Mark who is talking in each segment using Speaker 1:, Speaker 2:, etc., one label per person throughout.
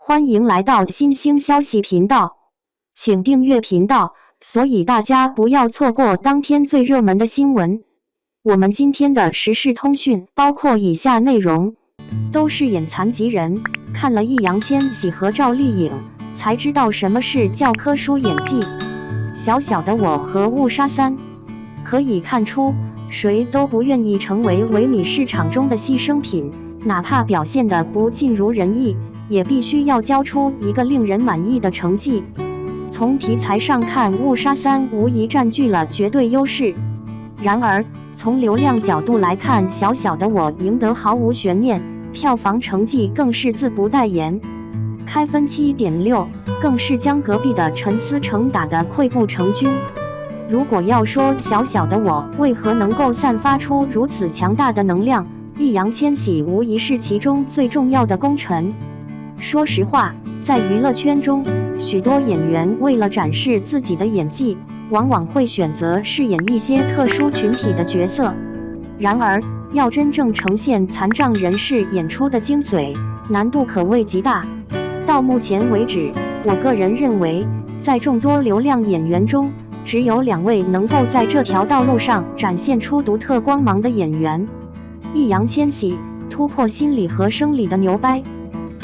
Speaker 1: 欢迎来到新兴消息频道，请订阅频道，所以大家不要错过当天最热门的新闻。我们今天的时事通讯包括以下内容：都是演残疾人，看了易烊千玺和赵丽颖，才知道什么是教科书演技。小小的我和误杀3，可以看出，谁都不愿意成为唯米市场中的牺牲品，哪怕表现得不尽如人意，也必须要交出一个令人满意的成绩。从题材上看，误杀3无疑占据了绝对优势。然而，从流量角度来看，小小的我赢得毫无悬念，票房成绩更是自不待言，开分7.6，更是将隔壁的陈思诚打得溃不成军。如果要说小小的我为何能够散发出如此强大的能量，易烊千玺无疑是其中最重要的功臣。说实话，在娱乐圈中，许多演员为了展示自己的演技，往往会选择饰演一些特殊群体的角色。然而，要真正呈现残障人士演出的精髓，难度可谓极大。到目前为止，我个人认为，在众多流量演员中，只有2位能够在这条道路上展现出独特光芒的演员。易烊千玺突破心理和生理的牛掰。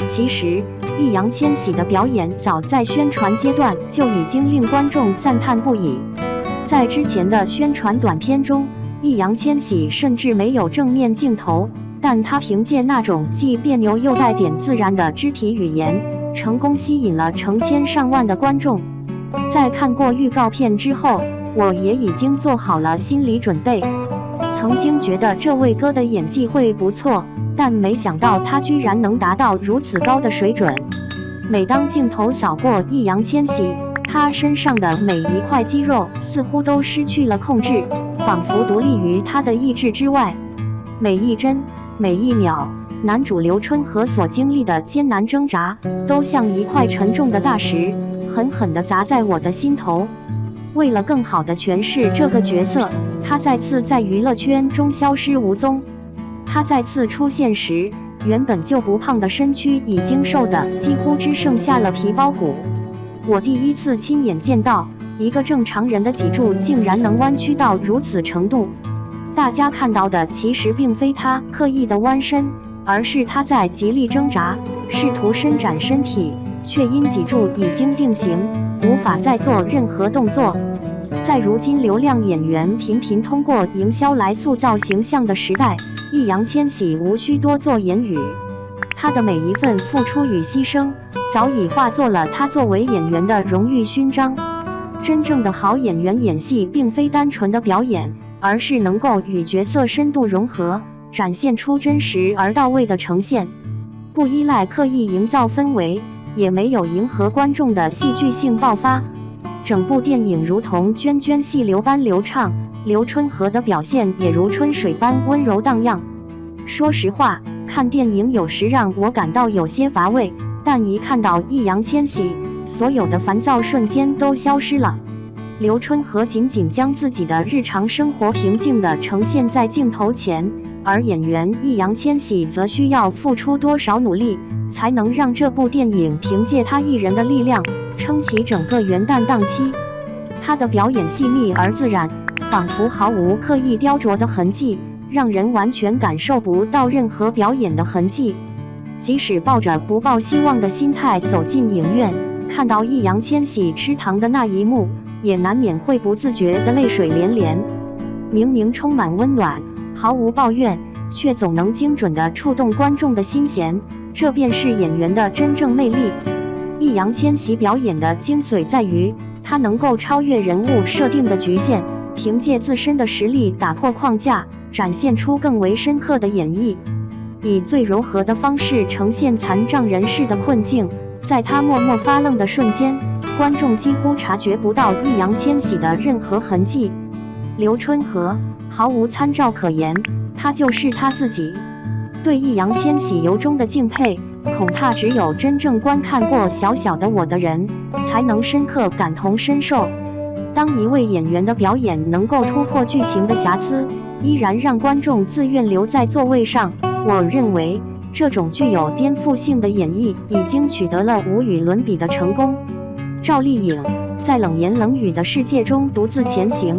Speaker 1: 其实，易烊千玺的表演早在宣传阶段就已经令观众赞叹不已。在之前的宣传短片中，易烊千玺甚至没有正面镜头，但他凭借那种既别扭又带点自然的肢体语言，成功吸引了成千上万的观众。在看过预告片之后，我也已经做好了心理准备。曾经觉得这位哥的演技会不错，但没想到他居然能达到如此高的水准。每当镜头扫过易烊千玺，他身上的每一块肌肉似乎都失去了控制，仿佛独立于他的意志之外。每一帧，每一秒，男主刘春和所经历的艰难挣扎，都像一块沉重的大石，狠狠地砸在我的心头。为了更好地诠释这个角色，他再次在娱乐圈中消失无踪。他再次出现时，原本就不胖的身躯已经瘦得几乎只剩下了皮包骨。我第一次亲眼见到一个正常人的脊柱竟然能弯曲到如此程度。大家看到的其实并非他刻意的弯身，而是他在极力挣扎，试图伸展身体，却因脊柱已经定型，无法再做任何动作。在如今流量演员频频通过营销来塑造形象的时代，易烊千玺无需多做言语，他的每一份付出与牺牲，早已化作了他作为演员的荣誉勋章。真正的好演员演戏并非单纯的表演，而是能够与角色深度融合，展现出真实而到位的呈现，不依赖刻意营造氛围，也没有迎合观众的戏剧性爆发。整部电影如同涓涓细流般流畅，刘春和的表现也如春水般温柔荡漾。说实话，看电影有时让我感到有些乏味，但一看到易烊千玺，所有的烦躁瞬间都消失了。刘春和仅仅将自己的日常生活平静地呈现在镜头前，而演员易烊千玺则需要付出多少努力，才能让这部电影凭借他一人的力量撑起整个元旦档期。他的表演细腻而自然，仿佛毫无刻意雕琢的痕迹，让人完全感受不到任何表演的痕迹。即使抱着不抱希望的心态走进影院，看到易烊千玺吃糖的那一幕，也难免会不自觉的泪水连连。明明充满温暖，毫无抱怨，却总能精准地触动观众的心弦，这便是演员的真正魅力。易烊千玺表演的精髓在于，他能够超越人物设定的局限，凭借自身的实力打破框架，展现出更为深刻的演绎，以最柔和的方式呈现残障人士的困境。在他默默发愣的瞬间，观众几乎察觉不到易烊千玺的任何痕迹。刘春和毫无参照可言，他就是他自己。对易烊千玺由衷的敬佩，恐怕只有真正观看过小小的我的人，才能深刻感同身受。当一位演员的表演能够突破剧情的瑕疵，依然让观众自愿留在座位上，我认为这种具有颠覆性的演绎已经取得了无与伦比的成功。赵丽颖在冷言冷语的世界中独自前行。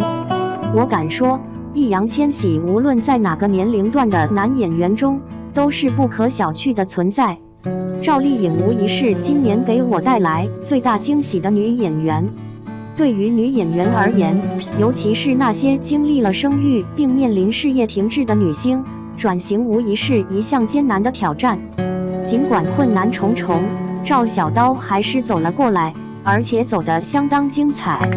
Speaker 1: 我敢说，易烊千玺无论在哪个年龄段的男演员中，都是不可小觑的存在。赵丽颖无疑是今年给我带来最大惊喜的女演员。对于女演员而言，尤其是那些经历了生育并面临事业停滞的女星，转型无疑是一项艰难的挑战。尽管困难重重，赵小刀还是走了过来，而且走得相当精彩。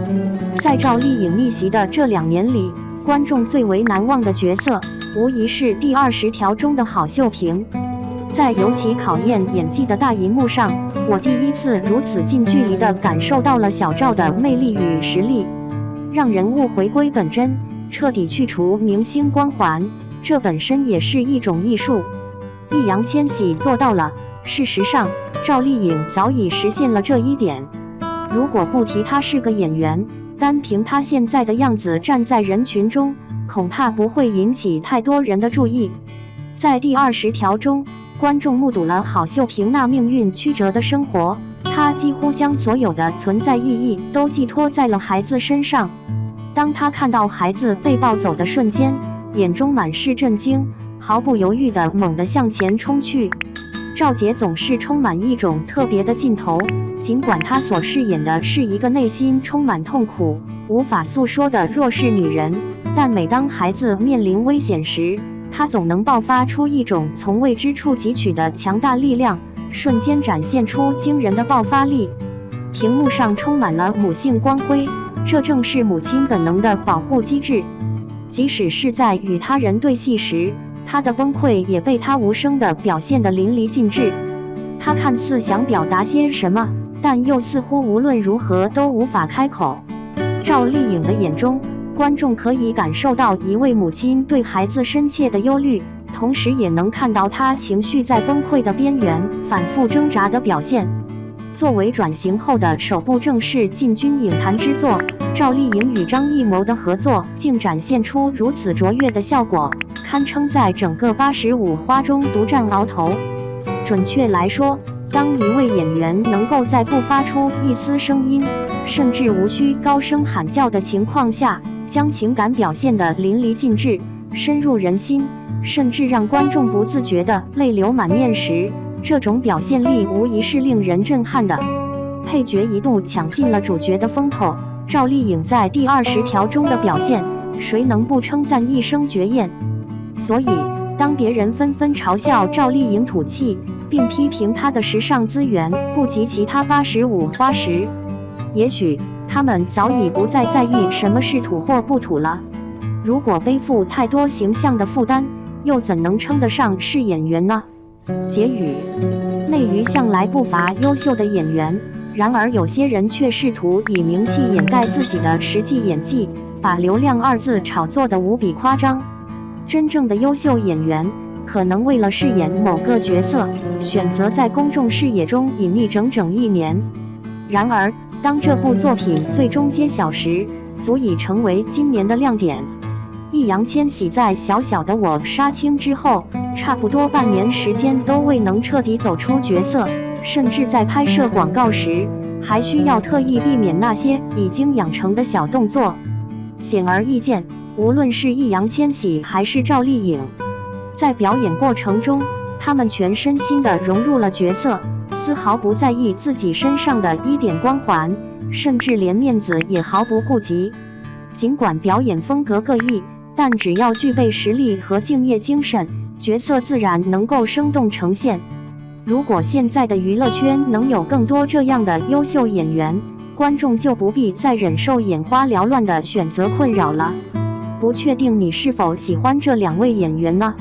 Speaker 1: 在赵丽颖逆袭的这2年里，观众最为难忘的角色，无疑是第20条中的郝秀萍。在尤其考验演技的大荧幕上，我第一次如此近距离地感受到了小赵的魅力与实力。让人物回归本真，彻底去除明星光环，这本身也是一种艺术。易烊千玺做到了，事实上，赵丽颖早已实现了这一点。如果不提她是个演员，单凭她现在的样子站在人群中，恐怕不会引起太多人的注意。在第20条中，观众目睹了郝秀萍那命运曲折的生活，她几乎将所有的存在意义都寄托在了孩子身上。当她看到孩子被抱走的瞬间，眼中满是震惊，毫不犹豫地猛地向前冲去。赵洁总是充满一种特别的劲头，尽管她所饰演的是一个内心充满痛苦、无法诉说的弱势女人，但每当孩子面临危险时，她总能爆发出一种从未知处汲取的强大力量，瞬间展现出惊人的爆发力。屏幕上充满了母性光辉，这正是母亲本能的保护机制。即使是在与他人对戏时，她的崩溃也被她无声地表现得淋漓尽致。她看似想表达些什么，但又似乎无论如何都无法开口。赵丽颖的眼中，观众可以感受到一位母亲对孩子深切的忧虑，同时也能看到她情绪在崩溃的边缘反复挣扎的表现。作为转型后的首部正式进军影坛之作，赵丽颖与张艺谋的合作竟展现出如此卓越的效果，堪称在整个85花中独占鳌头。准确来说，当一位演员能够在不发出一丝声音，甚至无需高声喊叫的情况下，将情感表现得淋漓尽致，深入人心，甚至让观众不自觉地泪流满面时，这种表现力无疑是令人震撼的。配角一度抢尽了主角的风头，赵丽颖在第20条中的表现，谁能不称赞一声绝艳？所以，当别人纷纷嘲笑赵丽颖土气，并批评她的时尚资源不及其他85花时，也许他们早已不再在意什么是土或不土了。如果背负太多形象的负担，又怎能称得上是演员呢？结语：内娱向来不乏优秀的演员，然而有些人却试图以名气掩盖自己的实际演技，把流量2字炒作得无比夸张。真正的优秀演员，可能为了饰演某个角色，选择在公众视野中隐匿整整1年。然而，当这部作品最终揭晓时，足以成为今年的亮点。易烊千玺在小小的我杀青之后，差不多半年时间都未能彻底走出角色，甚至在拍摄广告时，还需要特意避免那些已经养成的小动作。显而易见，无论是易烊千玺还是赵丽颖，在表演过程中，他们全身心地融入了角色，丝毫不在意自己身上的一点光环，甚至连面子也毫不顾及。尽管表演风格各异，但只要具备实力和敬业精神，角色自然能够生动呈现。如果现在的娱乐圈能有更多这样的优秀演员，观众就不必再忍受眼花缭乱的选择困扰了。不确定你是否喜欢这2位演员呢？